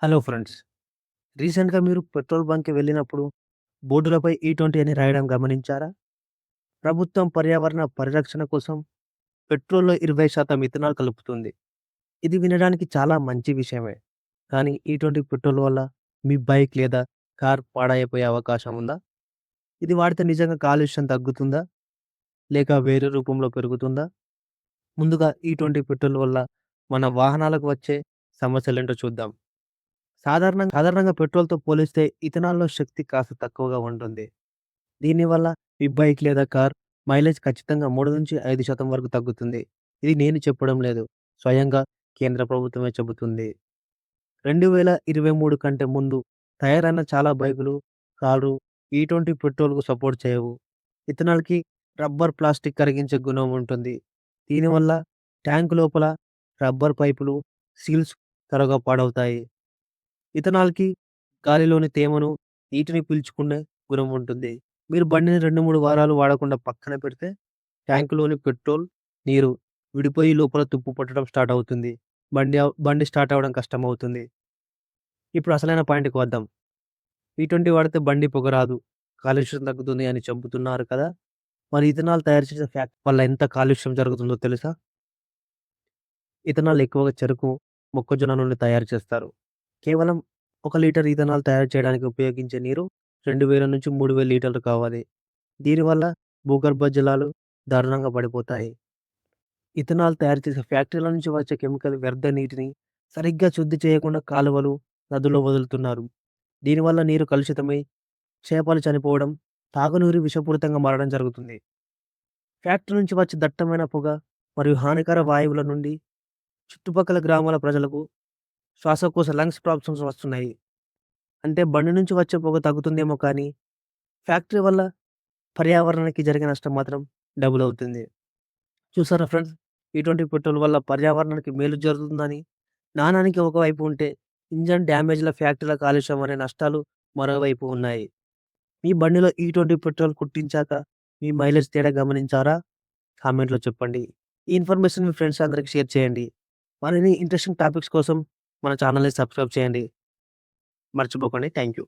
Hello friends. రీసెంట్‌గా మీరు petrol బంక్‌కి వెళ్ళినప్పుడు బోర్డులపై E20 అని రాయడం గమనించారా? ప్రభుత్వం పర్యావరణ పరిరక్షణ కోసం పెట్రోల్‌లో 20% ఇథనాల్ కలుపుతుంది. ఇది వినడానికి చాలా మంచి విషయమే. కానీ E20 పెట్రోల్ వల్ల మీ బైక్ లేదా కార్ పాడైపోయే అవకాశం ఉందా? ఇది వాడితే నిజంగా కాలుష్యం తగ్గుతుందా? లేక వేరే రూపంలో పెరుగుతుందా? ముందుగా E20 పెట్రోల్ వల్ల మన వాహనాలకు వచ్చే సమస్యలేంటో చూద్దాం. సాధారణంగా పెట్రోల్‌తో పోలిస్తే ఇథనాల్‌లో శక్తి కాస్త తక్కువగా ఉంటుంది. దీనివల్ల మీ బైక్ లేదా కార్ మైలేజ్ ఖచ్చితంగా 3-5% వరకు తగ్గుతుంది. ఇది నేను చెప్పడం లేదు. స్వయంగా కేంద్ర ప్రభుత్వమే చెబుతుంది. 2023 కంటే ముందు తయారైన చాలా బైకులు, కార్లు E20 పెట్రోల్‌కు సపోర్ట్ చేయవు. ఇథనాల్‌కి రబ్బర్ ప్లాస్టిక్ కరిగించే గుణం ఉంటుంది. దీనివల్ల ట్యాంక్ లోపల రబ్బర్ పైపులు, సీల్స్ త్వరగా పాడవుతాయి. ఇథనాల్‌కి గాలిలోని తేమను, నీటిని పీల్చుకునే గుణం ఉంటుంది. మీరు బండిని 2, 3 వారాలు వాడకుండా పక్కన పెడితే ట్యాంక్‌లోని పెట్రోల్, నీరు విడిపోయి లోపల తుప్పు పట్టడం స్టార్ట్ అవుతుంది. బండి స్టార్ట్ అవ్వడం కష్టమవుతుంది. ఇప్పుడు అసలైన పాయింట్‌కి వద్దాం. E20 వాడితే బండి పొగ రాదు, కాలుష్యం తగ్గుతుంది అని చెబుతున్నారు కదా! మరి ఇథనాల్ తయారు చేసే ఫ్యాక్టరీ వల్ల ఎంత కాలుష్యం జరుగుతుందో తెలుసా? ఇథనాల్ ఎక్కువగా చెరకు, మొక్కజొన్న నుండి తయారు చేస్తారు. కేవలం 1 లీటర్ ఇథనాల్ తయారు చేయడానికి ఉపయోగించే నీరు 2000-3000 లీటర్లు కావాలి. దీనివల్ల భూగర్భ జలాలు దారుణంగా పడిపోతాయి. ఇథనాల్ తయారు చేసే ఫ్యాక్టరీల నుంచి వచ్చే కెమికల్ వ్యర్థ నీటిని సరిగ్గా శుద్ధి చేయకుండా కాలువలు, నదుల్లో వదులుతున్నారు. దీనివల్ల నీరు కలుషితమై చేపలు చనిపోవడం, తాగునీరు విషపూరితంగా మారడం జరుగుతుంది. ఫ్యాక్టరీ నుంచి వచ్చే దట్టమైన పొగ మరియు హానికర వాయువుల నుండి చుట్టుపక్కల గ్రామాల ప్రజలకు శ్వాసకోశ లంగ్స్ ప్రాబ్లమ్స్ వస్తున్నాయి. అంటే బండి నుంచి వచ్చే పొగ తగ్గుతుందేమో కానీ, ఫ్యాక్టరీ వల్ల పర్యావరణానికి జరిగే నష్టం మాత్రం డబుల్ అవుతుంది. చూసారా ఫ్రెండ్స్? E20 పెట్రోల్ వల్ల పర్యావరణానికి మేలు జరుగుతుందని నాణానికి ఒకవైపు ఉంటే, ఇంజిన్ డ్యామేజ్‌ల ఫ్యాక్టరీల కాలుష్యం అనే నష్టాలు మరోవైపు ఉన్నాయి. మీ బండిలో E20 పెట్రోల్ కొట్టించాక మీ మైలేజ్ తేడా గమనించారా? కామెంట్‌లో చెప్పండి. ఈ ఇన్ఫర్మేషన్ మీ ఫ్రెండ్స్ అందరికి షేర్ చేయండి. మరిన్ని ఇంట్రెస్టింగ్ టాపిక్స్ కోసం మన ఛానెల్‌ని సబ్స్క్రైబ్ చేయండి. మర్చిపోకండి. Thank you.